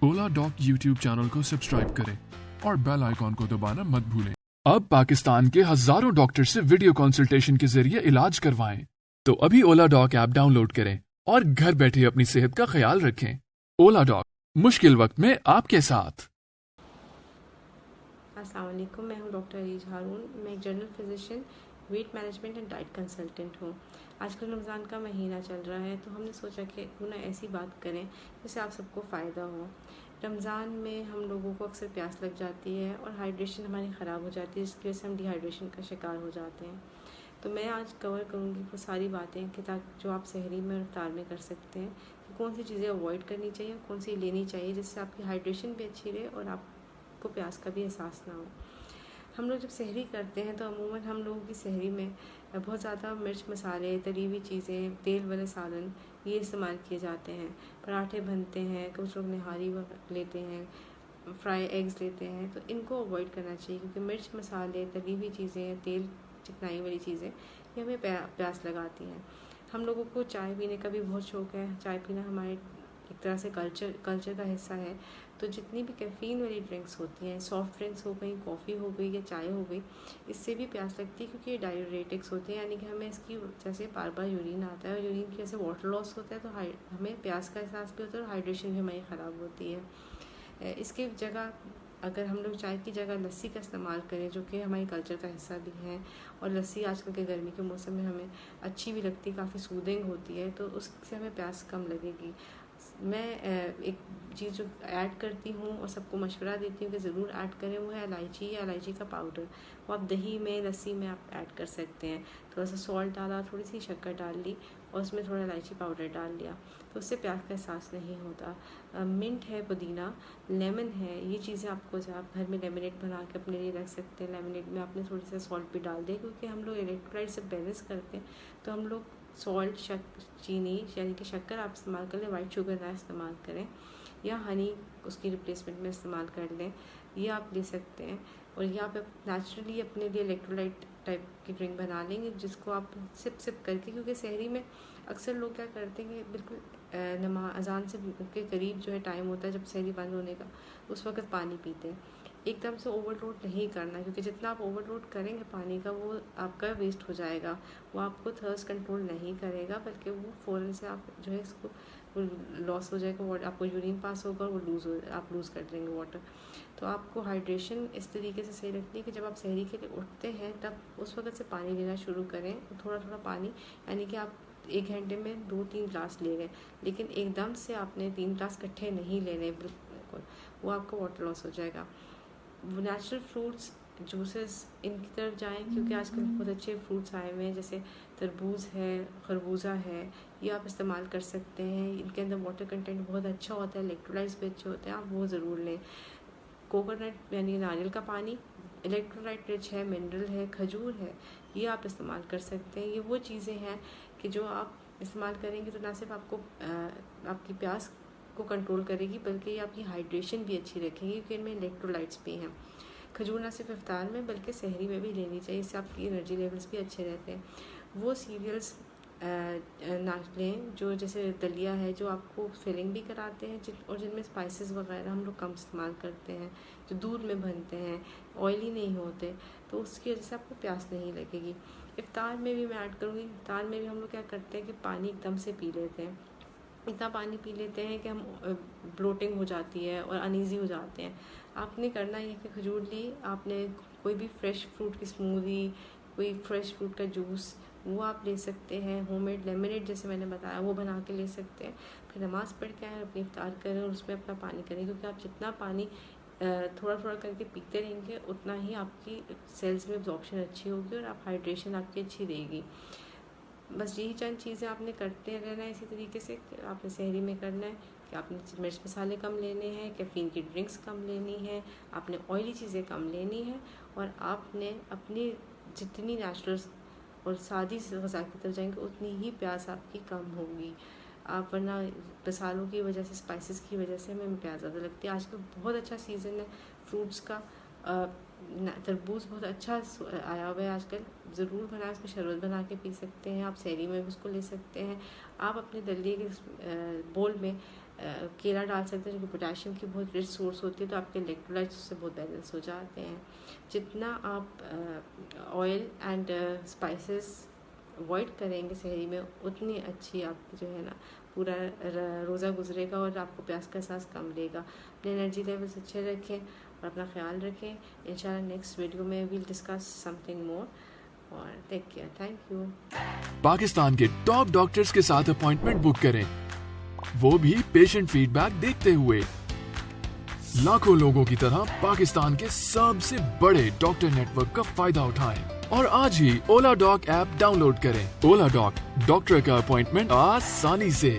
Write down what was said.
ओला dock YouTube channel को subscribe करें और बेल आइकॉन को दबाना मत भूलें। अब पाकिस्तान के हजारों डॉक्टर से वीडियो कंसल्टेशन के जरिए इलाज करवाएं। तो अभी ओला डॉक ऐप डाउनलोड करें और घर बैठे अपनी सेहत का ख्याल रखें। ओला डॉक, मुश्किल वक्त में आपके साथ। अस्सलाम वालेकुम, मैं हूं डॉक्टर अरीज हारून। मैं एक general physician, weight management and diet consultant हूं। आजकल रमज़ान का महीना चल रहा है, तो हमने सोचा कि क्यों ना ऐसी बात करें जिससे आप सबको फ़ायदा हो। रमज़ान में हम लोगों को अक्सर प्यास लग जाती है और हाइड्रेशन हमारी ख़राब हो जाती है, जिसकी वजह से हम डिहाइड्रेशन का शिकार हो जाते हैं। तो मैं आज कवर करूँगी वो सारी बातें कि ताकि जो आप सहरी में और इफ्तार में कर सकते हैं कि कौन सी चीज़ें अवॉइड करनी चाहिए और कौन सी लेनी चाहिए, जिससे आपकी हाइड्रेशन भी अच्छी रहे और आपको प्यास का भी एहसास ना हो। हम लोग जब सहरी करते हैं तो अमूमन हम लोगों की सहरी में बहुत ज़्यादा मिर्च मसाले, तली हुई चीज़ें, तेल वाले सालन ये इस्तेमाल किए जाते हैं। पराठे बनते हैं, कुछ लोग निहारी लेते हैं, फ्राई एग्स लेते हैं, तो इनको अवॉइड करना चाहिए क्योंकि मिर्च मसाले, तली हुई चीज़ें, तेल चिकनाई वाली चीज़ें ये हमें प्यास लगाती हैं। हम लोगों को चाय पीने का भी बहुत शौक़ है। चाय पीना हमारे एक तरह से कल्चर का हिस्सा है। तो जितनी भी कैफ़ीन वाली ड्रिंक्स होती हैं, सॉफ्ट ड्रिंक्स हो गई, कॉफ़ी हो गई या चाय हो गई, इससे भी प्यास लगती है क्योंकि ये डाययूरेटिक्स होते हैं, यानी कि हमें इसकी वजह से बार बार यूरिन आता है और यूरिन की वजह से वाटर लॉस होता है, तो हमें प्यास का एहसास भी होता है और हाइड्रेशन भी हमारी ख़राब होती है। इसके जगह अगर हम लोग चाय की जगह लस्सी का इस्तेमाल करें, जो कि हमारी कल्चर का हिस्सा भी है, और लस्सी आजकल के गर्मी के मौसम में हमें अच्छी भी लगती है, काफ़ी सूदिंग होती है, तो उससे हमें प्यास कम लगेगी। मैं एक चीज़ जो ऐड करती हूँ और सबको मशवरा देती हूँ कि ज़रूर ऐड करें, वो है इलायची या इलायची का पाउडर। वो आप दही में, लस्सी में आप ऐड कर सकते हैं। थोड़ा सा सॉल्ट डाला, थोड़ी सी शक्कर डाल ली और उसमें थोड़ा इलायची पाउडर डाल लिया, तो उससे प्यास का एहसास नहीं होता। मिंट है, पुदीना, लेमन है, ये चीज़ें आपको आप घर में लेमनेट बना के अपने लिए रख सकते हैं। लेमनेट में आपने थोड़ी सा सॉल्ट भी डाल दिया, क्योंकि हम लोग इलेक्ट्रोलाइट से बैलेंस करते हैं, तो हम लोग सॉल्ट, चीनी यानी कि शक्कर आप इस्तेमाल कर लें, वाइट शुगर ना इस्तेमाल करें, या हनी उसकी रिप्लेसमेंट में इस्तेमाल कर लें, ये आप ले सकते हैं। और या आप नेचुरली अपने लिए इलेक्ट्रोलाइट टाइप की ड्रिंक बना लेंगे, जिसको आप सिप करके, क्योंकि सहरी में अक्सर लोग क्या करते हैं कि बिल्कुल नमाज अजान से के करीब जो है टाइम होता है जब सहरी बंद होने का, उस वक्त पानी पीते हैं। एकदम से ओवरलोड नहीं करना, क्योंकि जितना आप ओवरलोड करेंगे पानी का, वो आपका वेस्ट हो जाएगा, वो आपको थर्स्ट कंट्रोल नहीं करेगा, बल्कि वो फ़ौरन से आप जो है इसको लॉस हो जाएगा, वाटर आपको यूरिन पास होगा और वो आप लूज़ कर देंगे वाटर। तो आपको हाइड्रेशन इस तरीके से सही रखनी है कि जब आप सहरी के लिए उठते हैं तब उस वक्त से पानी लेना शुरू करें, थोड़ा थोड़ा पानी, यानी कि आप 1 घंटे में 2-3 ग्लास ले लें, लेकिन एकदम से आपने 3 ग्लास इकट्ठे नहीं लेने बिल्कुल, वो आपका वाटर लॉस हो जाएगा। वो नेचुरल फ्रूट्स, जूसेस, इनकी तरफ जाएं, क्योंकि आजकल बहुत अच्छे फ्रूट्स आए हुए हैं, जैसे तरबूज है, खरबूजा है, ये आप इस्तेमाल कर सकते हैं। इनके अंदर वाटर कंटेंट बहुत अच्छा होता है, इलेक्ट्रोलाइट्स भी अच्छे होते हैं, आप वो ज़रूर लें। कोकोनट यानी नारियल का पानी इलेक्ट्रोलाइट रिच है, मिनरल है, खजूर है, ये आप इस्तेमाल कर सकते हैं। ये वो चीज़ें हैं कि जो आप इस्तेमाल करेंगे तो ना सिर्फ आपको आपकी प्यास को कंट्रोल करेगी, बल्कि ये आपकी हाइड्रेशन भी अच्छी रखेगी, क्योंकि इनमें इलेक्ट्रोलाइट्स भी हैं। खजूर ना सिर्फ इफ्तार में बल्कि सहरी में भी लेनी चाहिए, इससे आपकी एनर्जी लेवल्स भी अच्छे रहते हैं। वो सीरियल्स ना लें जो जैसे दलिया है, जो आपको फिलिंग भी कराते हैं, और जिनमें स्पाइसेस वगैरह हम लोग कम इस्तेमाल करते हैं, जो दूध में बनते हैं, ऑयली नहीं होते, तो उसकी वजह से आपको प्यास नहीं लगेगी। इफ्तार में भी मैं ऐड करूँगी, इफ्तार में भी हम लोग क्या करते हैं कि पानी एकदम से पी लेते हैं, इतना पानी पी लेते हैं कि हम ब्लोटिंग हो जाती है और अनईज़ी हो जाते हैं। आपने करना ये कि खजूर ली, आपने कोई भी फ्रेश फ्रूट की स्मूदी, कोई फ्रेश फ्रूट का जूस, वो आप ले सकते हैं। होममेड लेमनेड जैसे मैंने बताया, वो बना के ले सकते हैं। फिर नमाज़ पढ़ के आए, अपनी इफ्तार करें और उसमें अपना पानी करें, क्योंकि आप जितना पानी थोड़ा थोड़ा करके पीते रहेंगे, उतना ही आपकी सेल्स में अब्जॉर्प्शन अच्छी होगी और आप हाइड्रेशन आपकी अच्छी रहेगी। बस यही चंद चीज़ें आपने करते रहना है इसी तरीके से। आपने सहरी में करना है कि आपने मिर्च मसाले कम लेने हैं, कैफ़ीन की ड्रिंक्स कम लेनी है, आपने ऑयली चीज़ें कम लेनी है, और आपने अपनी जितनी नेचुरल और सादी ग़िज़ा की तरफ जाएंगे उतनी ही प्यास आपकी कम होगी। आप वरना मसालों की वजह से, स्पाइसेस की वजह से हमें प्यास ज़्यादा लगती है। आजकल बहुत अच्छा सीज़न है फ्रूट्स का, तरबूज बहुत अच्छा आया हुआ है आजकल, ज़रूर बनाए, उसका शरबत बना के पी सकते हैं आप, सहरी में भी उसको ले सकते हैं। आप अपने दलिए के बोल में केला डाल सकते हैं जो कि पोटेशियम की बहुत रिच सोर्स होती है, तो आपके इलेक्ट्रोलाइट्स उससे बहुत बैलेंस हो जाते हैं। जितना आप ऑयल एंड स्पाइसेस अवॉइड करेंगे सहरी में, उतनी अच्छी आपकी जो है ना पूरा रोज़ा गुजरेगा और आपको प्यास का एहसास कम लेगा। अपने एनर्जी लेवल्स अच्छे रखें और अपना ख्याल रखें। इंशाल्लाह नेक्स्ट वीडियो में वील डिस्कस समथिंग मोर और take care. Thank you. Pakistan के टॉप डॉक्टर्स के साथ अपॉइंटमेंट बुक करें, वो भी पेशेंट फीडबैक देखते हुए। लाखों लोगों की तरह पाकिस्तान के सबसे बड़े डॉक्टर नेटवर्क का फायदा उठाएं और आज ही ओला डॉक ऐप डाउनलोड करें। ओला डॉक, डॉक्टर का अपॉइंटमेंट आसानी से।